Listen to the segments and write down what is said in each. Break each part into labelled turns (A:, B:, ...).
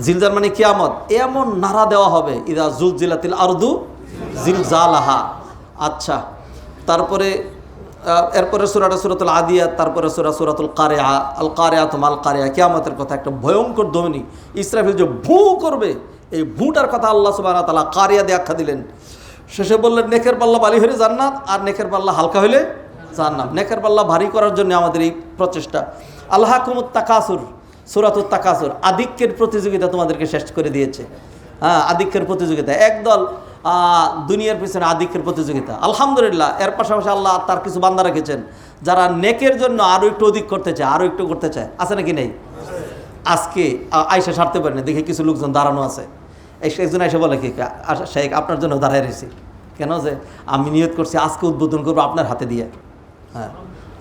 A: জিলজাল মানে কিয়ামত, এমন নাড়া দেওয়া হবে, ইদা জুলজিলাতিল আরদু জিলজালাহা। আচ্ছা, তারপরে এরপরে সূরাটা সূরাতুল আদিয়াত, তারপরে সূরাতুল কারিয়া, আল কারিয়াত মাল কারিয়া, কিয়ামতের কথা, একটা ভয়ঙ্কর ধ্বনি, ইসরাফিল যে ভূ করবে, এই ভূটার কথা আল্লাহ সুবহানাহু ওয়া তাআলা কারিয়া দিয়ে আখ্যা দিলেন। শেষে বললেন নেকের পাল্লা ভারী হলে জান্নাত, আর নেকের পাল্লা হালকা হলে জাহান্নাম। নেকের পাল্লা ভারী করার জন্য আমাদের এই প্রচেষ্টা। আল্লাহকুমুত তাকাসুর, সূরাতুত তাকাসুর, আধিক্যের প্রতিযোগিতা তোমাদেরকে শেষ করে দিয়েছে। হ্যাঁ, আধিক্যের প্রতিযোগিতা, একদল দুনিয়ার পিছনে আধিক্যের প্রতিযোগিতা। আলহামদুলিল্লাহ, এর পাশাপাশি আল্লাহ তার কিছু বান্দা রেখেছেন যারা নেকের জন্য আরও একটু অধিক করতে চায়, আরও একটু করতে চায়। আছে নাকি নেই? আজকে আয়সা সারতে পারেনি, দেখে কিছু লোকজন দাঁড়ানো আছে। একজন এসে বলে কি, শেখ আপনার জন্য দাঁড়ায় রয়েছি। কেন? যে আমি নিয়ত করছি আজকে উদ্বোধন করবো আপনার হাতে দিয়ে। হ্যাঁ,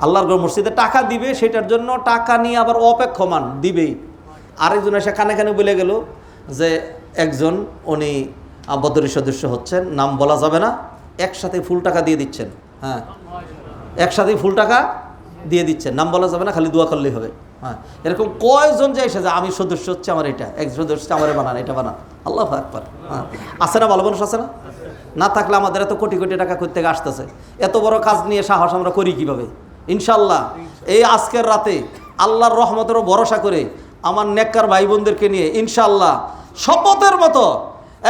A: আল্লাহর ঘর মসজিদে টাকা দিবে, সেটার জন্য টাকা নিয়ে আবার অপেক্ষমান দিবেই। আরেকজন এসে কানে কানে বলে গেল যে একজন উনি বদরের সদস্য হচ্ছেন, নাম বলা যাবে না, একসাথে ফুল টাকা দিয়ে দিচ্ছেন। হ্যাঁ, একসাথে ফুল টাকা দিয়ে দিচ্ছেন, নাম বলা যাবে না, খালি দোয়া করলেই হবে। হ্যাঁ, এরকম কয়জন যে এসে যে আমি সদস্য হচ্ছে, আমার এটা এক সদস্য হচ্ছে, আমার বানান, এটা বানান। আল্লাহু আকবার। হ্যাঁ, আছে না? ভালো মানুষ আছে না? না থাকলে আমাদের এত কোটি কোটি টাকা করতে আসতেছে, এত বড় কাজ নিয়ে সাহস আমরা করি কিভাবে? ইনশাল্লাহ এই আজকের রাতে আল্লাহর রহমতেরও ভরসা করে আমার নেককার ভাই বোনদেরকে নিয়ে ইনশাল্লাহ শপথের মতো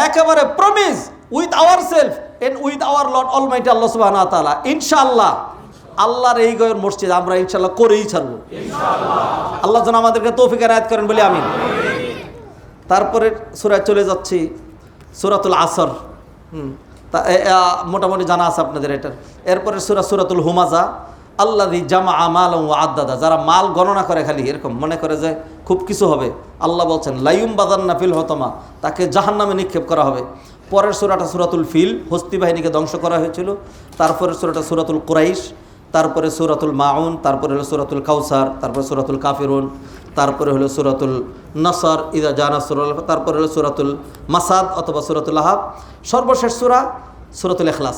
A: একেবারে promise with our self and with our lord almighty Allah সুবহানাহু ওয়া তাআলা, ইনশাআল্লাহ আল্লাহর এই গয়ের মসজিদ আমরা ইনশাআল্লাহ করেই ছাড়বো। আল্লাহ যেন আমাদেরকে তৌফিক এনায়েত করেন বলি আমিন। তারপরে সূরায় চলে যাচ্ছি, সূরাতুল আসর। মোটামুটি জানা আছে আপনাদের এটার। এরপরে সূরাতুল হুমাজা, আল্লাযী জামাআ মালান ওয়া আদ্দাদা, যারা মাল গণনা করে, খালি এরকম মনে করে যে খুব কিছু হবে, আল্লাহ বলছেন লাইয়ুমবাযান্না ফিল হুতামা, তাকে জাহান্নামে নিক্ষেপ করা হবে। পরের সূরাটা সূরাতুল ফিল, হস্তি বাহিনীকে ধ্বংস করা হয়েছিল। তারপরে সূরাটা সূরাতুল কুরাইশ, তারপরে সূরাতুল মাউন, তারপরে হলো সূরাতুল কাউসার, তারপরে সূরাতুল কাফিরুন, তারপরে হলো সূরাতুল নাসর ইযা জা নাসরুল্লাহ, তারপরে হলো সূরাতুল মাসাদ অথবা সূরাতুল আহাব। সর্বশেষ সূরা সূরাতুল ইখলাস।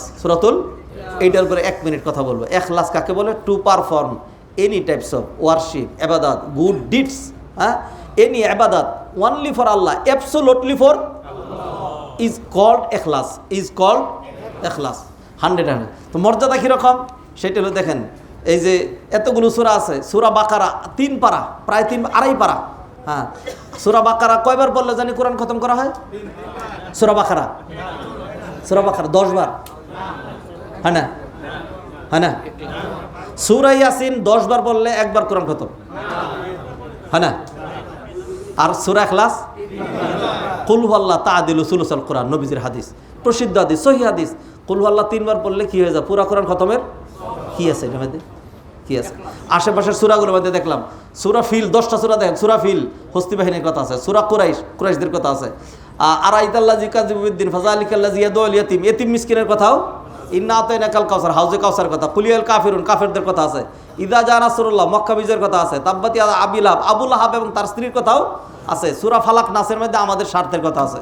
A: এইটার উপরে 1 মিনিট কথা বলবো। ইখলাস কাকে বলে? To perform any types of worship, ইবাদত, গুড ডিডস, হ্যাঁ, এনি ইবাদত only for Allah, absolutely for Allah, is called ইখলাস, ইজ কল্ড ইখলাস। 100 তো মর্যাদা কীরকম সেটা হলো দেখেন, এই যে এতগুলো সূরা আছে, সূরা বাকারা 3 পারা, প্রায় 2.5 পারা। হ্যাঁ, সূরা বাকারা কয়বার বললে জানি কোরআন খতম করা হয়? সূরা বাকারা 10 বার, হ্যাঁ না? হ্যাঁ না? সূরা ইয়াসিন 10 বার বললে 1 বার কোরআন খতম, হ্যাঁ না? আর সূরা ইখলাস কুল হুয়াল্লাহ তা'দিলু সুলুসাল কোরআন, নবীজির হাদিস, প্রসিদ্ধ হাদিস, সহিহ হাদিস। কুল হুয়াল্লাহ 3 বার পড়লে কি হয়ে যায়? পুরা কোরআন খতমের কি আছে এর মধ্যে? কি আছে? আশেপাশের সূরাগুলোর মধ্যে দেখলাম সূরা ফিল 10টা সূরা, দেখেন সূরা ফিল হস্তি বাহিনীর কথা আছে, সূরা কুরাইশদের কথা আছে, আরাইতাল্লাযী কাযযাবা বিদ্দিন ফাযালিকাল্লাযী ইয়াদউল ইয়াতীম, এতিম মিসকিনের কথাও, ইন্না আতাইনাকাল কাউসার, হাউজে কাউসার কথা, কুলিয়াল কাফিরুন, কাফেরদের কথা আছে, ইযা জা নাসরুল্লাহ, মক্কা বিজয়ের কথা আছে, তাব্বাত ইয়াদা আবি লাহাব, আবু লাহাব এবং তার স্ত্রীর কথাও আছে, সূরা ফালাক নাসের মধ্যে আমাদের স্বার্থের কথা আছে।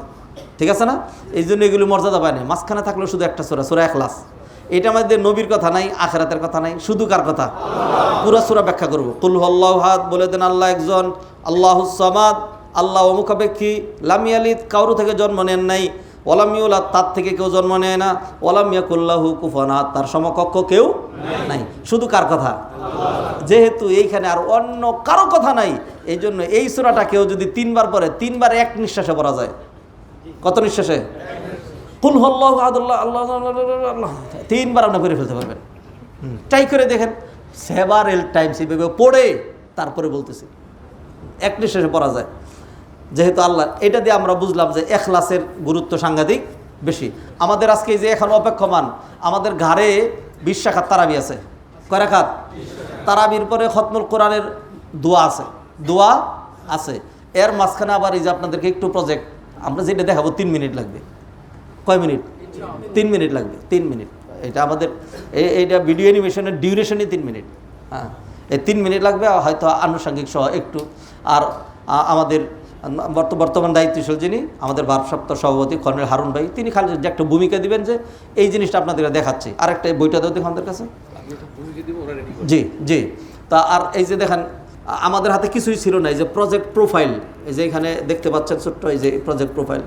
A: ঠিক আছে না? এই জন্য এগুলো মর্যাদা পায় না। মাঝখানে থাকলো শুধু একটা সূরা, সূরা ইখলাস। এটার মধ্যে নবীর কথা নাই, আখিরাতের কথা নাই, শুধু কার কথা? পুরা সূরা ব্যাখ্যা করব। কুল হুয়াল্লাহু আহাদ, বলে দেন আল্লাহ একজন, আল্লাহুস সামাদ, আল্লাহ অমুখাপেক্ষী, লাম ইয়ালিদ, কারো থেকে জন্ম নেন নাই, ওয়ালাম ইউলাদ, তার থেকে কেউ জন্ম নেয় না, ওয়ালাম ইয়াকুল লাহু কুফুয়ান আহাদ, তার সমকক্ষ কেউ নাই। শুধু কার কথা? যেহেতু এইখানে আর অন্য কারো কথা নাই, এই জন্য এই সূরাটা কেউ যদি 3 বার পড়ে, 3 বার এক নিঃশ্বাসে পড়া যায়। কত নিঃশ্বাসে? কুল হুয়াল্লাহু আহাদ, আল্লাহ 3 বার আপনি করে ফেলতে পারবেন। ট্রাই করে দেখেন, সেভারেল টাইমস এইভাবে পড়ে তারপরে বলতেছি, এক নিঃশ্বাসে পড়া যায়। যেহেতু আল্লাহ, এটা দিয়ে আমরা বুঝলাম যে ইখলাসের গুরুত্ব সাংঘাতিক বেশি। আমাদের আজকে যে এখন অপেক্ষমান, আমাদের ঘাড়ে 20 রাকাত তারাবি আছে। কয় রাকাত? তারাবির পরে খতমুল কোরআনের দোয়া আছে। এর মাঝখানে আবার এই যে আপনাদেরকে একটু প্রজেক্ট আমরা যেটা দেখাবো 3 মিনিট লাগবে। কয় মিনিট? 3 মিনিট লাগবে, 3 মিনিট। এটা আমাদের এইটা ভিডিও অ্যানিমেশনের ডিউরেশনই 3 মিনিট। হ্যাঁ, এই 3 মিনিট লাগবে, হয়তো আনুষঙ্গিক সহ একটু। আর আমাদের বর্তমান দায়িত্বশীল যিনি, আমাদের ভারপ্রাপ্ত সভাপতি কর্নেল হারুন ভাই, তিনি খালি যে একটা ভূমিকা দিবেন যে এই জিনিসটা আপনাদের দেখাচ্ছি। আরেকটা বইটা দাও দেখুন আমাদের কাছে। জি জি। তা আর এই যে দেখেন আমাদের হাতে কিছুই ছিল না। এই যে প্রজেক্ট প্রোফাইল, এই যে এখানে দেখতে পাচ্ছেন ছোট্ট এই যে প্রজেক্ট প্রোফাইল,